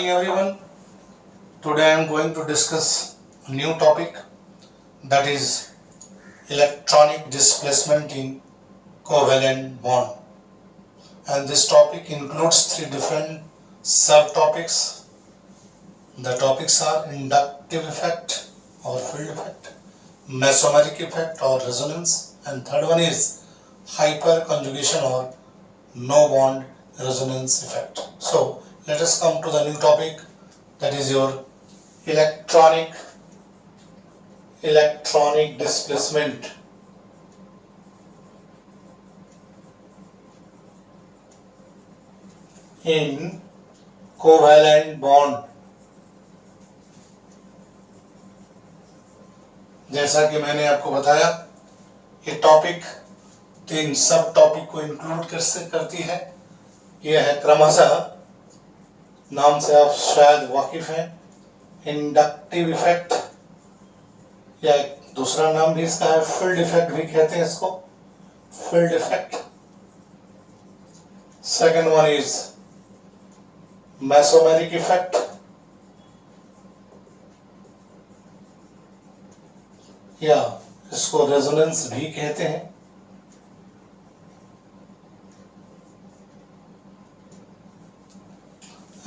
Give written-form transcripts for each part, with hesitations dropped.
morning everyone. Today I am going to discuss a new topic, that is electronic displacement in covalent bond. And this topic includes three different subtopics. The topics are inductive effect or field effect, mesomeric effect or resonance, and third one is hyperconjugation or no bond resonance effect. So let us come to the new topic, that is your electronic displacement in covalent bond. जैसा कि मैंने आपको बताया, ये topic तीन सब topic को include करती है। यह है क्रमशः, नाम से आप शायद वाकिफ हैं, इंडक्टिव इफेक्ट, या दूसरा नाम भी इसका है फील्ड इफेक्ट भी कहते हैं इसको, field effect. Second one is mesomeric effect, या इसको रेजोनेंस भी कहते हैं।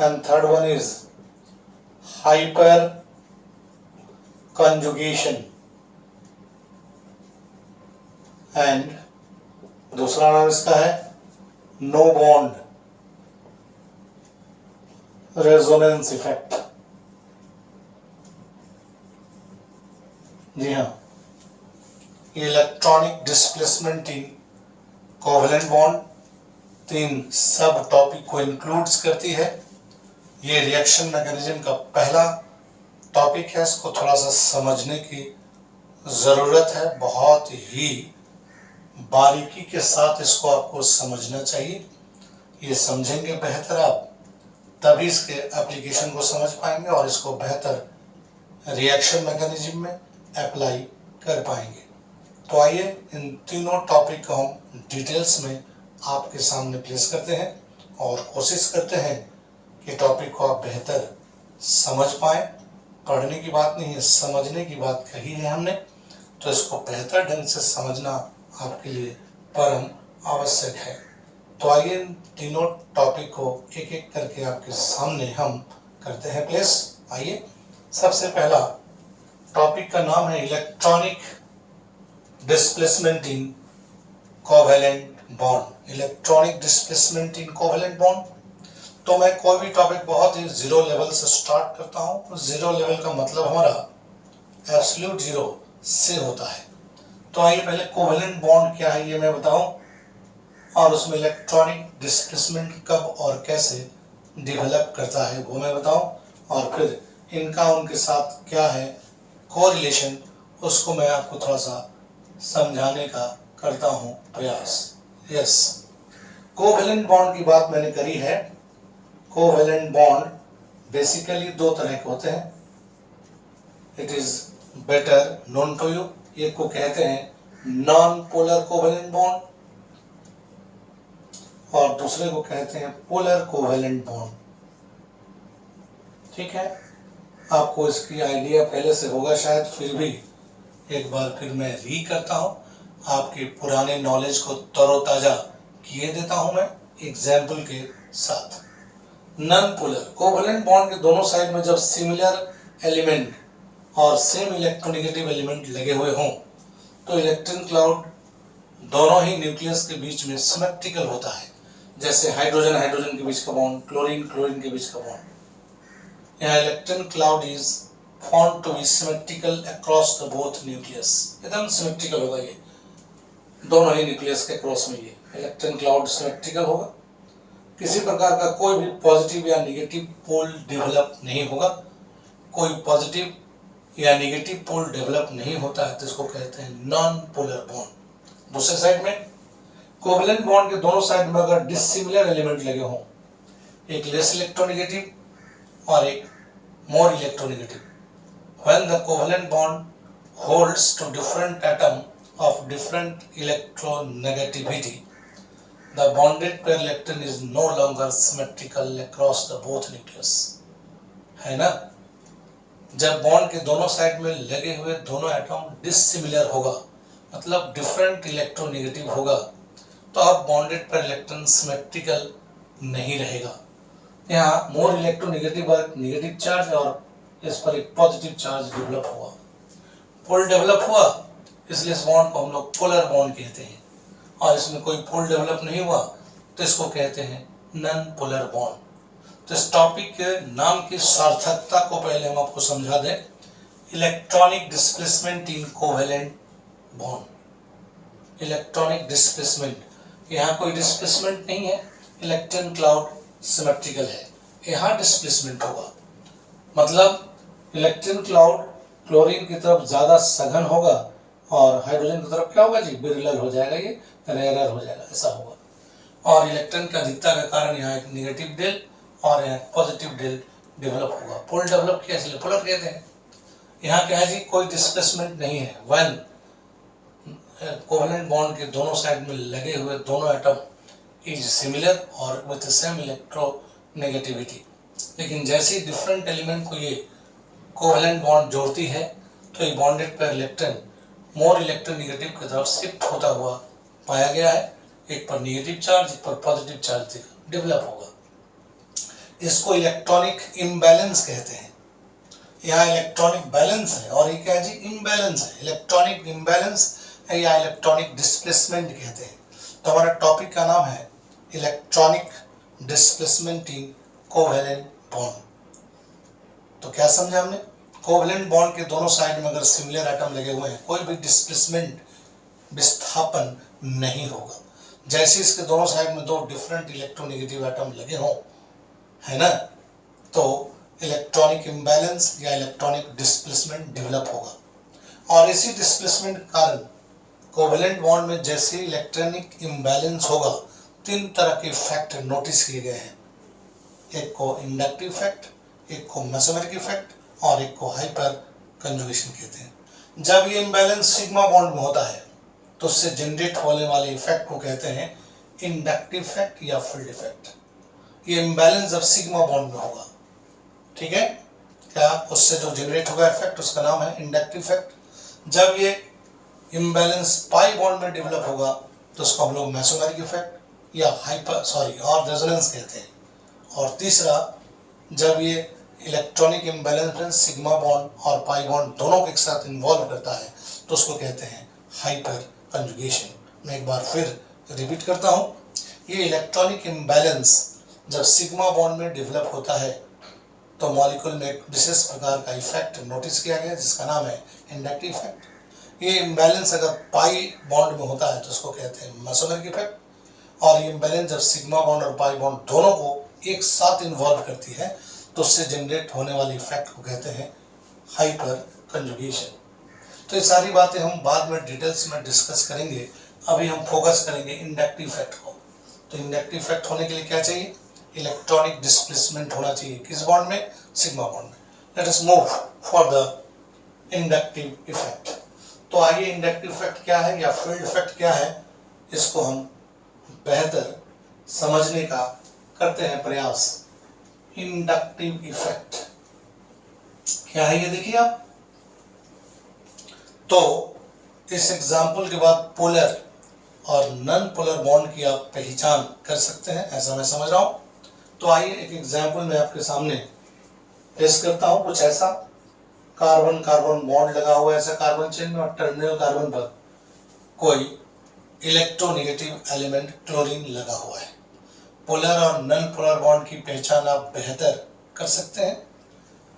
And third one is hyper conjugation, and दूसरा नाम इसका है नो बॉन्ड रेजोनेंस इफेक्ट। जी हाँ, electronic displacement in covalent bond तीन सब टॉपिक को इंक्लूड्स करती है। ये रिएक्शन मैकेनिज्म का पहला टॉपिक है, इसको थोड़ा सा समझने की ज़रूरत है, बहुत ही बारीकी के साथ इसको आपको समझना चाहिए। ये समझेंगे बेहतर आप, तभी इसके एप्लीकेशन को समझ पाएंगे और इसको बेहतर रिएक्शन मैकेनिज्म में अप्लाई कर पाएंगे। तो आइए इन तीनों टॉपिक को हम डिटेल्स में आपके सामने प्लेस करते हैं और कोशिश करते हैं कि टॉपिक को आप बेहतर समझ पाएं। पढ़ने की बात नहीं है, समझने की बात कही है हमने, तो इसको बेहतर ढंग से समझना आपके लिए परम आवश्यक है। तो आइए इन तीनों टॉपिक को एक एक करके आपके सामने हम करते हैं प्लेस। आइए, सबसे पहला टॉपिक का नाम है electronic displacement in covalent bond. Electronic displacement in covalent bond, तो मैं कोई भी टॉपिक बहुत ही जीरो लेवल से स्टार्ट करता हूँ। जीरो लेवल का मतलब हमारा एब्सोल्यूट जीरो से होता है। तो आइए पहले कोवेलेंट बॉन्ड क्या है ये मैं बताऊं, और उसमें इलेक्ट्रॉनिक डिस्प्लेसमेंट कब और कैसे डेवलप करता है वो मैं बताऊं, और फिर इनका उनके साथ क्या है कोरिलेशन, उसको मैं आपको थोड़ा सा समझाने का करता हूं प्रयास। यस, कोवेलेंट बॉन्ड की बात मैंने करी है। कोवेलेंट बॉन्ड बेसिकली दो तरह के होते हैं। It is better known to you, एक को कहते हैं नॉन पोलर कोवेलेंट बॉन्ड और दूसरे को कहते हैं पोलर कोवेलेंट बॉन्ड। ठीक है, आपको इसकी आइडिया पहले से होगा शायद, फिर भी एक बार फिर मैं री करता हूं, आपके पुराने नॉलेज को तरोताजा किए देता हूं मैं एग्जाम्पल के साथ। नॉन पोलर कोवेलेंट बॉन्ड के दोनों साइड में जब सिमिलर एलिमेंट और सेम इलेक्ट्रोनेगेटिव एलिमेंट लगे हुए हों तो इलेक्ट्रॉन क्लाउड दोनों ही न्यूक्लियस के बीच में सिमेट्रिकल होता है। जैसे हाइड्रोजन हाइड्रोजन के बीच का बॉन्ड, क्लोरीन क्लोरीन के बीच का बॉन्ड। यहाँ electron cloud is found to be symmetrical across the both nucleus. एकदम सिमेट्रिकल होगा ये दोनों ही न्यूक्लियस के क्रॉस में, ये इलेक्ट्रॉन क्लाउड सिमेट्रिकल होगा। किसी प्रकार का कोई भी पॉजिटिव या नेगेटिव पोल डेवलप नहीं होगा। कोई पॉजिटिव या नेगेटिव पोल डेवलप नहीं होता है तो इसको कहते हैं नॉन पोलर बॉन्ड। दूसरे साइड में कोवेलेंट बॉन्ड के दोनों साइड में अगर डिसिमिलर एलिमेंट लगे हों, एक लेस इलेक्ट्रोनेगेटिव और एक more electronegative, when the covalent bond holds two different atom of different electronegativity, the bonded pair electron is no longer symmetrical across the both nucleus. है ना। जब बॉन्ड के दोनों साइड में लगे हुए दोनों एटम डिसिमिलर होगा, मतलब डिफरेंट इलेक्ट्रोनेगेटिव होगा, तो अब बॉन्डेड पर इलेक्ट्रॉन सिमेट्रिकल नहीं रहेगा। यहाँ मोर इलेक्ट्रोनेगेटिव और नेगेटिव चार्ज और इस पर एक पॉजिटिव चार्ज डेवलप हुआ, पोल डेवलप हुआ, इसलिए इस बॉन्ड को हम लोग पोलर बॉन्ड कहते हैं। और इसमें कोई पोल डेवलप नहीं हुआ तो इसको कहते हैं नॉन पोलर बॉन्ड। तो इस टॉपिक के नाम की सार्थकता को पहले हम आपको समझा दें। Electronic displacement in covalent bond. Electronic displacement, यहाँ कोई डिस्प्लेसमेंट नहीं है, इलेक्ट्रॉन क्लाउड सिमेट्रिकल है, यहाँ डिस्प्लेसमेंट होगा। मतलब इलेक्ट्रॉन क्लाउड क्लोरीन की तरफ ज्यादा सघन होगा और हाइड्रोजन की तरफ क्या होगा जी, विरल हो जाएगा, ये रेयर हो जाएगा, ऐसा होगा। और इलेक्ट्रॉन की अधिकता के कारण यहाँ एक नेगेटिव डेल और यहाँ पॉजिटिव डेल डेवलप होगा। पोल डेवलप किया इसलिए पोलर कहते हैं। यहाँ क्या है जी, कोई डिस्प्लेसमेंट नहीं है। व्हेन कोवेलेंट बॉन्ड के दोनों साइड में लगे हुए दोनों एटम इज सिमिलर और विथ सेम इलेक्ट्रोनेगेटिविटी। लेकिन जैसे ही डिफरेंट एलिमेंट को ये कोवेलेंट बॉन्ड जोड़ती है तो ये बॉन्डेड पर इलेक्ट्रॉन मोर इलेक्ट्रोनेगेटिव की तरफ शिफ्ट होता हुआ पाया गया है। एक पर नेगेटिव चार्ज, एक पर पॉजिटिव चार्ज डेवलप होगा। इसको इलेक्ट्रॉनिक इम्बैलेंस कहते हैं। यहाँ इलेक्ट्रॉनिक बैलेंस है और ये क्या है जी, इम्बैलेंस है। इलेक्ट्रॉनिक इम्बैलेंस है या इलेक्ट्रॉनिक डिस्प्लेसमेंट कहते हैं। तो हमारा टॉपिक का नाम है electronic displacement in covalent bond. तो क्या समझा हमने, कोवेलेंट बॉन्ड के दोनों साइड में अगर सिमिलर एटम लगे हुए हैं, कोई भी डिस्प्लेसमेंट विस्थापन नहीं होगा। जैसे इसके दोनों साइड में दो डिफरेंट इलेक्ट्रोनेगेटिव एटम लगे हों, है ना, तो इलेक्ट्रॉनिक इम्बैलेंस या इलेक्ट्रॉनिक डिस्प्लेसमेंट डेवलप होगा। और इसी डिस्प्लेसमेंट के कारण कोवेलेंट बॉन्ड में जैसे इलेक्ट्रॉनिक इम्बैलेंस होगा, तीन तरह के इफेक्ट नोटिस किए गए हैं। एक को इंडक्टिव इफेक्ट, एक को मेसोमेरिक इफेक्ट और एक को हाइपर कंजुगेशन कहते हैं। जब ये इम्बैलेंस सिग्मा बॉन्ड में होता है तो उससे जनरेट होने वाले इफेक्ट को कहते हैं इंडक्टिव इफेक्ट या फील्ड इफेक्ट। ये इम्बैलेंस जब सिग्मा बॉन्ड में होगा, ठीक है, क्या उससे जो जनरेट होगा इफेक्ट, उसका नाम है इंडक्टिव इफेक्ट। जब ये इम्बैलेंस पाई बॉन्ड में डेवलप होगा तो उसको हम लोग मेसोमेरिक इफेक्ट या और रेजोनेंस कहते हैं। और तीसरा, जब ये इलेक्ट्रॉनिक इम्बैलेंस सिग्मा बॉन्ड और पाई बॉन्ड दोनों के एक साथ इन्वॉल्व करता है तो उसको कहते हैं हाइपर कंजुगेशन। मैं एक बार फिर रिपीट करता हूँ, ये इलेक्ट्रॉनिक इम्बैलेंस जब सिग्मा बॉन्ड में डेवलप होता है तो मॉलिक्यूल में एक विशेष प्रकार का इफेक्ट नोटिस किया गया जिसका नाम है इंडक्टिव इफेक्ट। ये इम्बैलेंस अगर पाई बॉन्ड में होता है तो उसको कहते हैं मेसोमेरिक इफेक्ट। और ये इम्बैलेंस जब सिग्मा बॉन्ड और पाई बॉन्ड दोनों को एक साथ इन्वॉल्व करती है तो उससे जनरेट होने वाले इफेक्ट को कहते हैं हाइपर कंजुगेशन। तो ये सारी बातें हम बाद में डिटेल्स में डिस्कस करेंगे। अभी हम फोकस करेंगे इंडक्टिव इफेक्ट को। तो इंडक्टिव इफेक्ट होने के लिए क्या चाहिए, इलेक्ट्रॉनिक डिस्प्लेसमेंट होना चाहिए। किस बॉन्ड में, सिग्मा बॉन्ड में। Let us move for the inductive effect. तो आइए इंडक्टिव इफेक्ट क्या है या फील्ड इफेक्ट क्या है, इसको हम बेहतर समझने का करते हैं प्रयास। इंडक्टिव इफेक्ट क्या है ये देखिए आप। तो इस एग्जाम्पल के बाद पोलर और नॉन पोलर बॉन्ड की आप पहचान कर सकते हैं, ऐसा मैं समझ रहा हूं। तो आइए एक एग्जाम्पल मैं आपके सामने पेश करता हूं। कुछ ऐसा कार्बन कार्बन बॉन्ड लगा हुआ है ऐसा कार्बन चेन में, और टर्मिनल कार्बन पर कोई इलेक्ट्रोनेगेटिव एलिमेंट क्लोरीन लगा हुआ है। पोलर और नॉन पोलर बॉन्ड की पहचान आप बेहतर कर सकते हैं।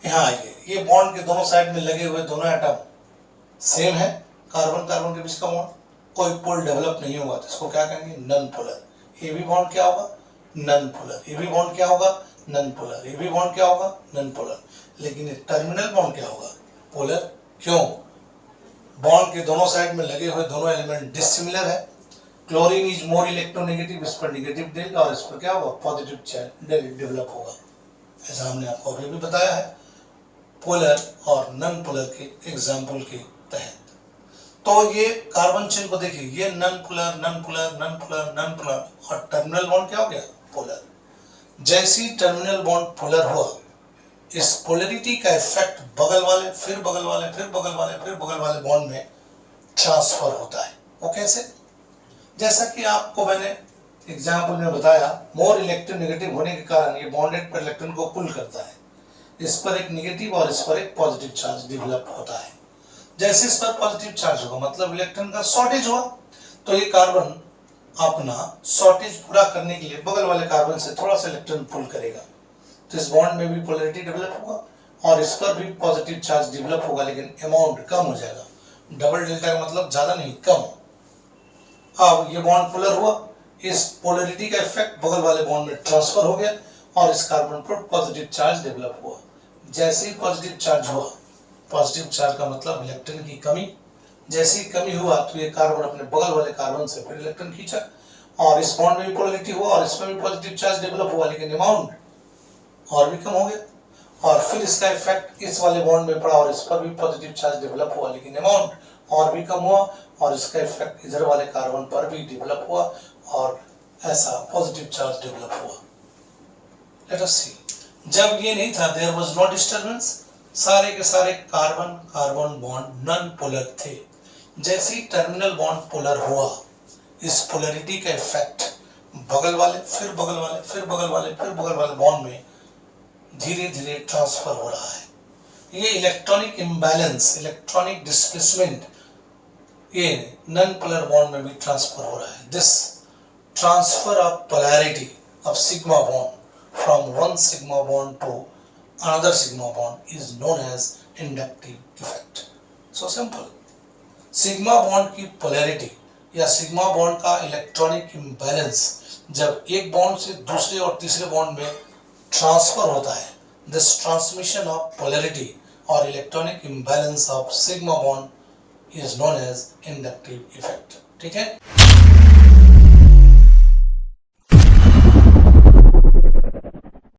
यहाँ आइए, ये बॉन्ड के दोनों साइड में लगे हुए दोनों एटम सेम है, कार्बन कार्बन के बीच का बॉन्ड, कोई पोल डेवलप नहीं हुआ तो इसको क्या कहेंगे, नॉन पोलर। ये भी बॉन्ड क्या होगा, नॉन पोलर। ये भी बॉन्ड क्या होगा, नॉन पोलर। ये भी बॉन्ड क्या होगा, नॉन पोलर। लेकिन टर्मिनल बॉन्ड क्या होगा, पोलर। क्यों, बॉन्ड के दोनों साइड में लगे हुए दोनों एलिमेंट डिसिमिलर है। क्लोरीन इज मोर इलेक्ट्रोनेगेटिव, इस पर नेगेटिव डेल और इस पर क्या होगा, पॉजिटिव डेल डेवलप होगा। ऐसा हमने आपको अभी भी बताया है पोलर और नॉन पोलर के एग्जाम्पल के तहत। तो ये कार्बन चेन को देखिए, ये non polar non polar non polar non polar, और टर्मिनल बॉन्ड क्या हो गया, पोलर। जैसे ही टर्मिनल बॉन्ड पोलर हुआ इस पोलैरिटी का इफेक्ट बगल वाले, फिर बगल वाले, फिर बगल वाले, फिर बगल वाले बॉन्ड में ट्रांसफर होता है। वो कैसे? जैसा कि आपको मैंने एग्जाम्पल में बताया, मोर इलेक्ट्रोनेगेटिव होने के कारण ये बॉन्डेड पर इलेक्ट्रॉन को पुल करता है। इस पर एक नेगेटिव और इस पर एक पॉजिटिव चार्ज डेवलप होता है। जैसे इस पर पॉजिटिव चार्ज होगा मतलब इलेक्ट्रॉन का शॉर्टेज हुआ, तो ये कार्बन अपना शॉर्टेज पूरा करने के लिए बगल वाले कार्बन से थोड़ा सा इलेक्ट्रॉन पुल करेगा, तो इस बॉन्ड में भी पोलैरिटी डेवलप होगा और इस पर भी पॉजिटिव चार्ज डेवलप होगा, लेकिन अमाउंट कम हो जाएगा। डबल डेल्टा का मतलब ज्यादा नहीं, कम। अब ये बॉन्ड पोलर हुआ, इस पोलैरिटी का इफेक्ट बगल वाले बॉन्ड में ट्रांसफर हो गया और इस कार्बन पर पॉजिटिव चार्ज डेवलप हुआ। जैसे ही पॉजिटिव चार्ज हुआ, पॉजिटिव चार्ज का मतलब इलेक्ट्रॉन की कमी, जैसे ही कमी हुआ तो ये कार्बन अपने बगल वाले कार्बन से फिर इलेक्ट्रॉन खींचा और इस बॉन्ड में भी पोलैरिटी हुआ और इसमें भी पॉजिटिव चार्ज डेवलप हुआ, लेकिन अमाउंट और भी कम हो गया। और फिर इसका इफेक्ट इस वाले बॉन्ड में पड़ा और इस पर भी पॉजिटिव चार्ज डेवलप हुआ, लेकिन अमाउंट और भी कम हुआ और इसका इफेक्ट इधर वाले कार्बन पर भी डेवलप हुआ और ऐसा पॉजिटिव चार्ज डेवलप हुआ। लेट अस सी, जब ये नहीं था, देयर वाज नो डिस्टरबेंस, सारे के सारे carbon carbon bond non polar थे। जैसे ही टर्मिनल बॉन्ड पोलर हुआ, इस पोलैरिटी का इफेक्ट बगल वाले, फिर बगल वाले, फिर बगल वाले, फिर बगल वाले बॉन्ड में धीरे धीरे ट्रांसफर हो रहा है। ये इलेक्ट्रॉनिक इम्बैलेंस, इलेक्ट्रॉनिक डिस्प्लेसमेंट, ये नॉन पोलर बॉन्ड में भी ट्रांसफर हो रहा है। This transfer of polarity of sigma bond from one sigma bond to another sigma bond is known as inductive effect. So simple, sigma bond की polarity या sigma bond का electronic imbalance जब एक बॉन्ड से दूसरे और तीसरे बॉन्ड में ट्रांसफर होता है, दिस ट्रांसमिशन ऑफ पोलैरिटी और electronic imbalance of sigma bond is known as inductive effect. ठीक है।